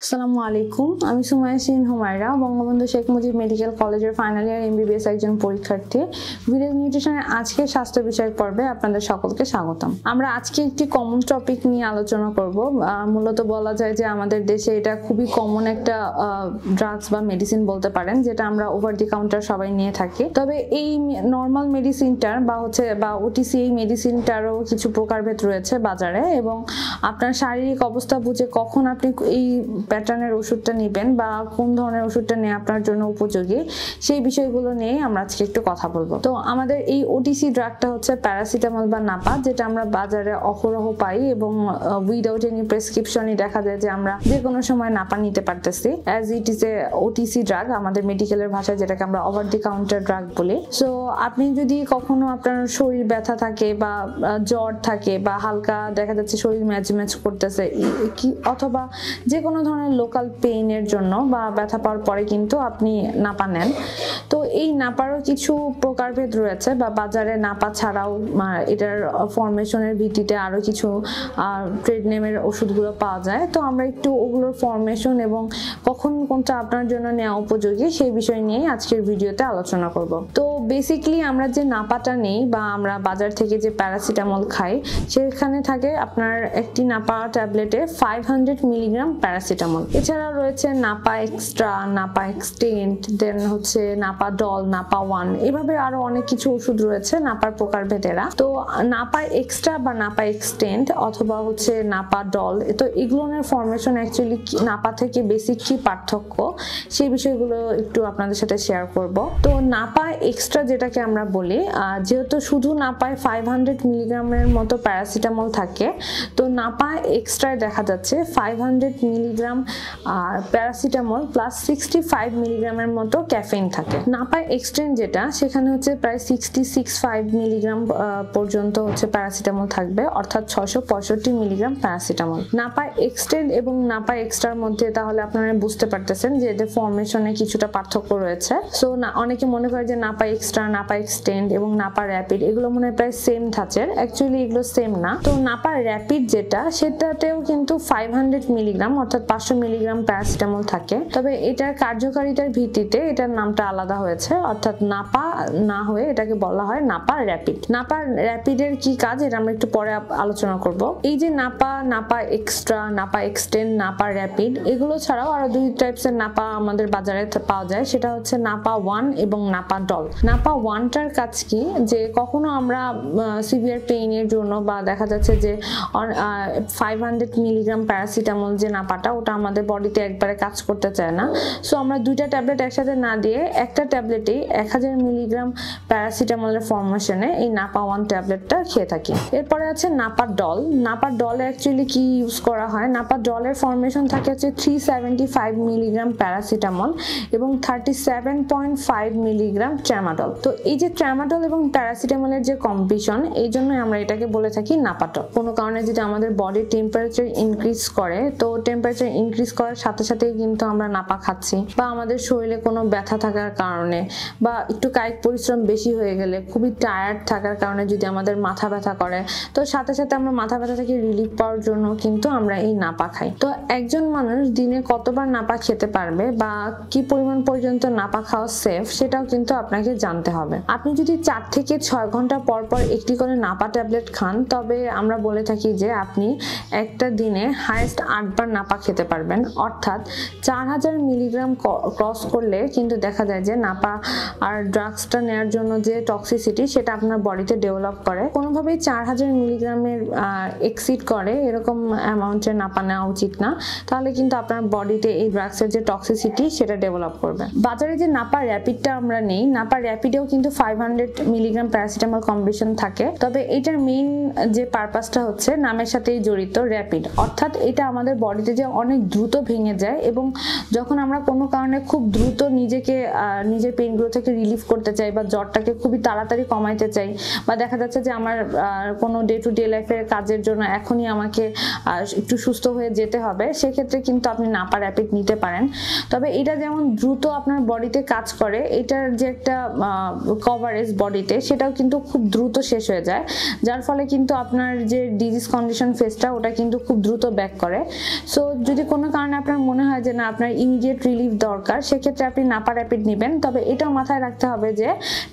আসসালামু আলাইকুম, আমি সুমাইয়া শিরিন হুমায়রা, বঙ্গবন্ধু শেখ মুজিব মেডিকেল কলেজের ফাইনাল ইয়ার MBBS একজন পরীক্ষার্থী। ভিলেজ নিউট্রিশনের আজকে স্বাস্থ্য বিষয়ক পর্বে আপনাদের সকলকে স্বাগতম। আমরা আজকে একটি কমন টপিক নিয়ে আলোচনা করব। মূলত বলা যায় যে আমাদের দেশে এটা খুবই কমন একটা ড্রাগস বা মেডিসিন বলতে পারেন, যেটা আমরা ওভার দি কাউন্টার সবাই নিয়ে থাকি। তবে এই নর্মাল মেডিসিনটার বা ওটিসি এই মেডিসিনটারও কিছু প্রকারভেদ রয়েছে বাজারে, এবং আপনার শারীরিক অবস্থা বুঝে কখন আপনি এই প্যাটার্নের ওষুধটা নেবেন বা কোন ধরনের ওষুধটা নিয়ে আপনার জন্য উপযোগী, সেই বিষয়গুলো নিয়ে আমরা আজকে একটু কথা বলবো। তো আমাদের এই ওটিসি ড্রাগটা হচ্ছে প্যারাসিটামল বা নাপা, যেটা আমরা বাজারে অহরহ পাই এবং উইদাউট এনি প্রেসক্রিপশনই দেখা যায় যে আমরা যে কোনো সময় নাপা নিতে পারতেছি, as it is a OTC drug, আমাদের মেডিকেলের ভাষায় যেটাকে আমরা ওভার দি কাউন্টার ড্রাগ বলি। সো আপনি যদি কখনো আপনার শরীর ব্যথা থাকে বা জ্বর থাকে বা হালকা দেখা যাচ্ছে শরীর ম্যাচ করতেছে অথবা যে কোনো ধরনের লোকাল পেইনের জন্য বা ব্যথা পাওয়ার পরে কিন্তু আপনি নাপা নেন। তো এই নাপারও কিছু প্রকারভেদ রয়েছে, বা বাজারে নাপা ছাড়াও এটার ফরমেশনের ভিত্তিতে আরো কিছু ট্রেড নেমের ওষুধগুলো পাওয়া যায়। তো আমরা একটু ওগুলোর ফরমেশন এবং কখন কোনটা আপনার জন্য নেওয়া উপযোগী সেই বিষয় নিয়ে আজকের ভিডিওতে আলোচনা করব। তো বেসিক্যালি আমরা যে নাপাটা নেই বা আমরা বাজার থেকে যে প্যারাসিটামল খাই, সেখানে থাকে আপনার একটি নাপা ট্যাবলেটে 500 মিলিগ্রাম প্যারাসিটামল। এছাড়া রয়েছে নাপা এক্সট্রা, নাপা এক্সটেন্ড, দেন হচ্ছে নাপা ডল, নাপা ওয়ান, এভাবে আরো অনেক কিছু ওষুধ রয়েছে নাপার প্রকারভেদেরা। তো নাপা এক্সট্রা বা নাপা এক্সটেন্ড অথবা হচ্ছে নাপা ডল, তো এগুলোর ফরমেশন অ্যাকচুয়ালি নাপা থেকে বেসিক কি পার্থক্য সেই বিষয়গুলো একটু আপনাদের সাথে শেয়ার করব। তো নাপা এক্সট্রা যেটাকে আমরা বলি, যেহেতু শুধু নাপায় 500 মিলিগ্রামের মতো প্যারাসিটামল থাকে, তো নাপা এক্সট্রায় দেখা যাচ্ছে 500 মিলিগ্রাম প্যারাসিটামল প্লাস 65 মিলিগ্রামের মতো ক্যাফেইন থাকে। নাপা এক্সটেন্ড যেটা, সেখানে হচ্ছে প্রায় 65 মিলিগ্রাম পর্যন্ত হচ্ছে প্যারাসিটামল থাকবে, অর্থাৎ 665 মিলিগ্রাম প্যারাসিটামল। নাপা এক্সটেন্ড এবং নাপা এক্সট্রার মধ্যে তাহলে আপনারা বুঝতে পারতেছেন যে এদের ফরমেশনে কিছুটা পার্থক্য রয়েছে। সো অনেকে মনে করে যে নাপা এক্সট্রা, নাপা এক্সটেন্ড এবং নাপা র্যাপিড এগুলো মনে হয় প্রায় সেম ধাঁচের। অ্যাকচুয়ালি এগুলো সেম না। তো নাপা র্যাপিড যেটা, সেটাতেও কিন্তু 500 মিলিগ্রাম অর্থাৎ 500 মিলিগ্রাম প্যারাসিটামল থাকে। তবে এটার কার্যকারিতার ভিত্তিতে এটার নামটা আলাদা হয়েছে, অর্থাৎ নাপা না হয়ে এটাকে বলা হয় নাপা র্যাপিড। নাপা র্যাপিডের কি কাজ এটা আমরা একটু পরে আলোচনা করব। এই যে Napa, Napa extra, Napa extend, Napa rapid, এগুলো ছাড়াও আরো দুই টাইপসের নাপা আমাদের বাজারে পাওয়া যায়, সেটা হচ্ছে নাপা ওয়ান এবং নাপা ডল। নাপা ওয়ানটার কাজ কি, যে কখনো আমরা সিভিয়ার পেইনের জন্য বা দেখা যাচ্ছে যে 500 মিলিগ্রাম প্যারাসিটামল যে নাপাটা, ওটা আমাদের বডিতে একবারে কাজ করতে চায় না। সো আমরা দুইটা ট্যাবলেট একসাথে না দিয়ে একটা ট্যাবলেটেই 1000 মিলিগ্রাম প্যারাসিটামলের ফরমেশনে এই নাপা ওয়ান ট্যাবলেটটা খেয়ে থাকি। এরপরে আছে নাপা ডল। নাপা ডলে অ্যাকচুয়ালি কি ইউজ করা হয়, নাপা ডলের ফরমেশন থাকে হচ্ছে 375 মিলিগ্রাম প্যারাসিটামল এবং 37.5 মিলিগ্রাম ট্রামাডল। তো এই যে ট্রামাডল এবং প্যারাসিটামলের যে কম্বিনেশন, এই জন্য আমরা এটাকে বলে থাকি নাপাডল। কোনো কারণে যদি আমাদের বডির টেম্পারেচার ইনক্রিজ করে, তো টেম্পারেচার ইনক্রিজ করার সাথে সাথেই কিন্তু আমরা নাপা খাচ্ছি, বা আমাদের শরীরে কোনো ব্যথা থাকার কারণে বা একটু কায়িক পরিশ্রম বেশি হয়ে গেলে, খুবই টায়ার্ড থাকার কারণে যদি আমাদের মাথা ব্যথা করে, তো সাথে সাথে আমরা মাথা ব্যথা থেকে রিলিফ পাওয়ার জন্য কিন্তু আমরা এই নাপা খাই। তো একজন মানুষ দিনে কতবার নাপা খেতে পারবে বা কি পরিমাণ পর্যন্ত নাপা খাওয়া সেফ, সেটাও কিন্তু আপনাকে জানতে হবে। আপনি যদি 4 থেকে 6 ঘন্টা পর পর একটি করে নাপা ট্যাবলেট খান, তবে আমরা বলে থাকি যে আপনি একটা দিনে হাইয়েস্ট 8 বার নাপা খেতে পারবেন, অর্থাৎ 4000 মিলিগ্রাম ক্রস করলে কিন্তু দেখা যায় যে নাপা আর ড্রাগসটা নেওয়ার জন্য যে টক্সিসিটি, সেটা আপনার বডিতে ডেভেলপ করে। কোনোভাবেই 4000 মিলিগ্রামের এক্সিড করে এরকম অ্যামাউন্টের নাপা নেওয়া উচিত না, তাহলে কিন্তু আপনার বডিতে এই ড্রাগসের যে টক্সিসিটি সেটা ডেভেলপ করবে। বাজারে যে নাপা র্যাপিডটা আমরা নেই, নাপা র্যাপিডেও কিন্তু 500 মিলিগ্রাম প্যারাসিটামল কম্বিনেশন থাকে। তবে এটার মেইন যে পারপাসটা হচ্ছে নামের সাথেই জড়িত, র্যাপিড, অর্থাৎ এটা আমাদের বডিতে যে অনেক দ্রুত ভেঙে যায়, এবং যখন আমরা কোনো কারণে খুব দ্রুত নিজের পেইনগুলো থেকে রিলিফ করতে চাই বা জ্বরটাকে খুবই তাড়াতাড়ি কমাইতে চাই, বা দেখা যাচ্ছে যে আমার কোনো ডে টু ডে লাইফের কাজের জন্য এখনই আমাকে একটু সুস্থ হয়ে যেতে হবে, সেক্ষেত্রে কিন্তু আপনি নাপা র্যাপিড নিতে পারেন। তবে এটা যেমন দ্রুত আপনার বডিতে কাজ করে, এটার যে একটা কভারেজ বডিতে সেটাও কিন্তু খুব দ্রুত শেষ হয়ে যায়, যার ফলে কিন্তু আপনার যে ডিজিজ কন্ডিশন ফেসটা ওটা কিন্তু খুব দ্রুত ব্যাক করে। সো যদি কোনো কারণে আপনার মনে হয় যে না আপনার ইমিডিয়েট রিলিফ দরকার, সেক্ষেত্রে আপনি নাপা র্যাপিড নেবেন। তবে এটাও মাথায় রাখতে হবে যে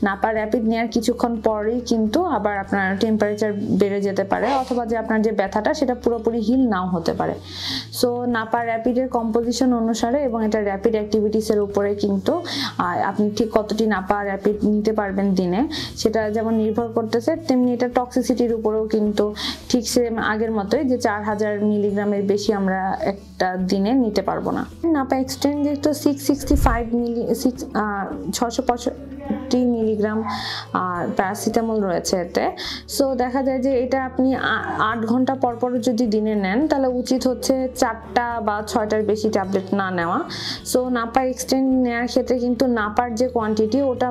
নাপা র্যাপিড নেওয়ার কিছুক্ষণ পরেই কিন্তু আবার আপনার টেম্পারেচার বেড়ে যেতে পারে, অথবা যে আপনার যে ব্যথাটা সেটা পুরোপুরি হিল নাও হতে পারে। সো নাপা র্যাপিডের কম্পোজিশন অনুসারে এবং এটা র্যাপিড অ্যাক্টিভিটিসের উপরে কিন্তু আপনি ঠিক কতটি নাপা র্যাপিড নিতে পারবেন দিনে সেটা যেমন নির্ভর করতেছে, তেমনি এটা টক্সিসিটির উপরেও কিন্তু ঠিক সেম আগের মতোই যে 4000 মিলিগ্রামের বেশি আমরা একটা দিনে নিতে পারবো না। নাপা এক্সটেন্ড যেহেতু 665 মিলিগ্রাম প্যারাসিটামল রয়েছে এতে, সো দেখা যায় যে এটা আপনি 8 ঘন্টা পর পর যদি দিনে নেন তাহলে উচিত হচ্ছে 4টা বা 6টার বেশি ট্যাবলেট না নেওয়া। সো নাপা এক্সটেন্ড নেওয়ার ক্ষেত্রে কিন্তু নাপার যে কোয়ান্টিটি ওটা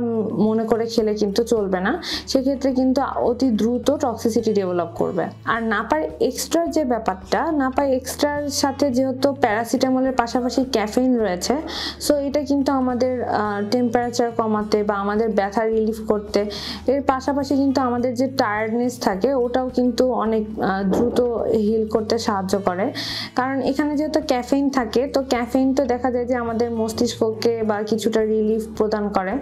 মনে করে খেলে কিন্তু চলবে না, সেক্ষেত্রে কিন্তু অতি দ্রুত টক্সিসিটি ডেভেলপ করবে। আর নাপার এক্সট্রার যে ব্যাপারটা, নাপা এক্সট্রার সাথে যেহেতু প্যারাসিটামলের পাশাপাশি ক্যাফেইন রয়েছে, সো এটা কিন্তু আমাদের টেম্পারেচার কমাতে বা আমাদের ব্যথা রিলিফ করতে, এর পাশাপাশি কিন্তু আমাদের যে টায়ার্ডনেস থাকে ওটাও কিন্তু অনেক দ্রুত হিল করতে সাহায্য করে। কারণ এখানে যেহেতু ক্যাফেইন থাকে, তো ক্যাফেইন তো দেখা যায় যে আমাদের মস্তিষ্ককে বা কিছুটা রিলিফ প্রদান করে,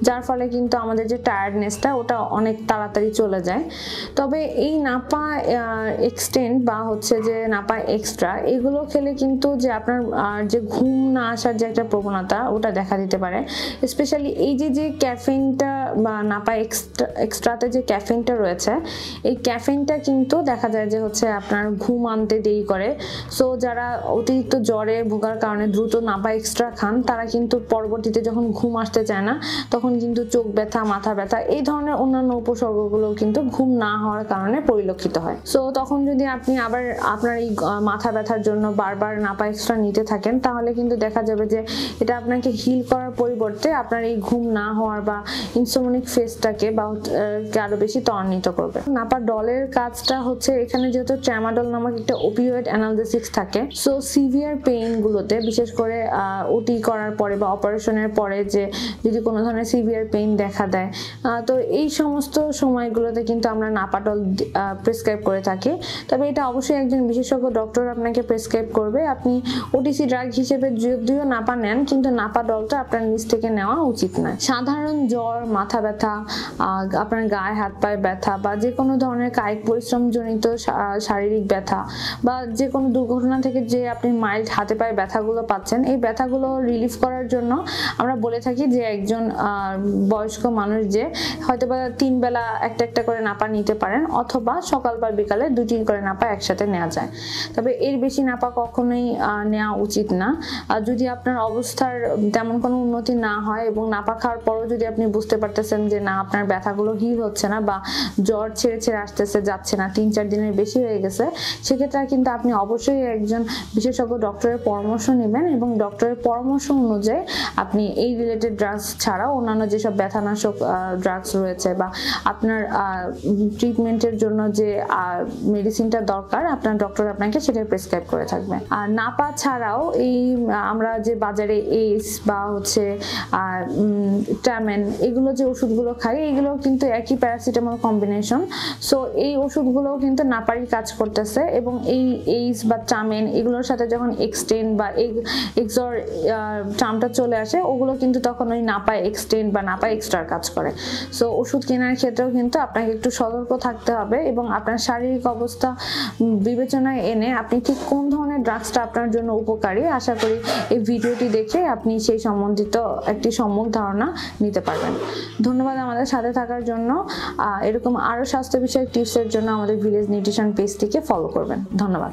যার ফলে কিন্তু আমাদের যে টায়ার্ডনেসটা ওটা অনেক তাড়াতাড়ি চলে যায়। তবে এই নাপা এক্সটেন্ড বা হচ্ছে যে নাপা এক্সট্রা এগুলো খেলে কিন্তু যে আপনার যে ঘুম না আসার যে একটা প্রবণতা ওটা দেখা দিতে পারে। স্পেশালি এই যে ক্যাফেইনটা বা নাপা এক্সট্রাতে যে ক্যাফেইনটা রয়েছে, এই ক্যাফেইনটা কিন্তু দেখা যায় যে হচ্ছে আপনার ঘুম আনতে দেরি করে। সো যারা অতিরিক্ত জ্বরে ভোগার কারণে দ্রুত নাপা এক্সট্রা খান, তারা কিন্তু পরবর্তীতে যখন ঘুম আসতে চায় না তখন কিন্তু চোখ ব্যথা, মাথা ব্যথা এই ধরনের অন্যান্য উপসর্গগুলো কিন্তু ঘুম না হওয়ার কারণে পরিলক্ষিত হয়। সো তখন যদি আপনি আবার আপনার এই মাথা ব্যথার জন্য বারবার নাপা এক্সট্রা নিতে থাকেন, তাহলে কিন্তু দেখা যাবে যে এটা আপনাকে হিল করার পরিবর্তে আপনার এই ঘুম না হওয়ার বা ইনসোমনিক ফেসটাকে বা আরো বেশি ত্বরান্বিত করবে। নাপা ডলের কাজটা হচ্ছে, এখানে যেহেতু ট্রামাডল নামক একটা ওপিওয়েড অ্যানালজেসিক্স থাকে, সো সিভিয়ার পেইন গুলোতে বিশেষ করে ওটি করার পরে বা অপারেশনের পরে যে যদি কোনো ধরনের সিভিয়ার পেইন দেখা দেয়, তো এই সমস্ত সময়গুলোতে কিন্তু আমরা নাপাডল প্রেসক্রাইব করে থাকি। তবে এটা অবশ্যই একজন বিশেষজ্ঞ ডক্টর আপনাকে প্রেসক্রাইব করবে। আপনি ওটিসি ড্রাগ হিসেবে যদিও নাপা নেন, কিন্তু নাপাডলটা আপনার নিজ থেকে নেওয়া উচিত নয়। সাধারণ জ্বর, মাথা ব্যথা, আপনার গায়ে হাত পায়ে ব্যথা বা যে কোনো ধরনের কায়িক পরিশ্রম জনিত শারীরিক ব্যথা বা যে কোনো দুর্ঘটনা থেকে যে আপনি মাইল্ড হাতে পায়ে ব্যথাগুলো পাচ্ছেন, এই ব্যথাগুলো রিলিফ করার জন্য আমরা বলে থাকি যে একজন বয়স্ক মানুষ যে হয়তো বা 3 বেলা একটা করে নাপা নিতে পারেন, অথবা সকাল বা বিকালে 2-3 করে নাপা একসাথে নেওয়া যায়। তবে এর বেশি নাপা কখনোই নেওয়া উচিত না। যদি আপনার অবস্থার তেমন কোনো উন্নতি না হয় এবং নাপা খাওয়ার পরও যদি আপনি বুঝতে পারতেছেন যে না আপনার ব্যথাগুলো হিল হচ্ছে না বা জ্বর ছেড়ে আসতেছে, যাচ্ছে না, 3-4 দিনের বেশি হয়ে গেছে, সেক্ষেত্রে কিন্তু আপনি অবশ্যই একজন বিশেষজ্ঞ ডক্টরের পরামর্শ নেবেন এবং ডক্টরের পরামর্শ অনুযায়ী আপনি এই রিলেটেড ড্রাগস ছাড়াও অন্যান্য যেসব ব্যথানাশক ড্রাগস রয়েছে বা আপনার ট্রিটমেন্টের জন্য যে মেডিসিনটা দরকার আপনার ডক্টর আপনাকে সেটা প্রেসক্রাইব করে থাকবে। আর নাপা ছাড়াও এই আমরা যে বাজারে এইস বা হচ্ছে ট্যামেন এগুলো যে ওষুধগুলো খাই, এগুলো কিন্তু একই প্যারাসিটামল কম্বিনেশন। সো এই ওষুধগুলোও কিন্তু নাপারই কাজ করতেছে এবং এই এইস বা ট্যামেন এগুলোর সাথে যখন এক্সটেন্ড বা এক্সর টার্মটা চলে আসে, ওগুলো কিন্তু তখন ওই নাপা এক্সটেন্ড বা নাপা এক্সট্রার কাজ করে। সো ওষুধ কেনার ক্ষেত্রেও কিন্তু আপনাকে একটু সতর্ক থাকতে হবে এবং আপনার শারীরিক অবস্থা বিবেচনায় এনে আপনি ঠিক কোন ধরনের ড্রাগসটা আপনার জন্য উপকারী, আশা করি এই ভিডিওটি দেখে আপনি সেই সম্বন্ধিত একটি সম্যক ধারণা নিতে পারবেন। ধন্যবাদ আমাদের সাথে থাকার জন্য। এরকম আরো স্বাস্থ্য বিষয়ক টিপসের জন্য আমাদের ভিলেজ নিউট্রিশন পেজটিকে ফলো করবেন। ধন্যবাদ।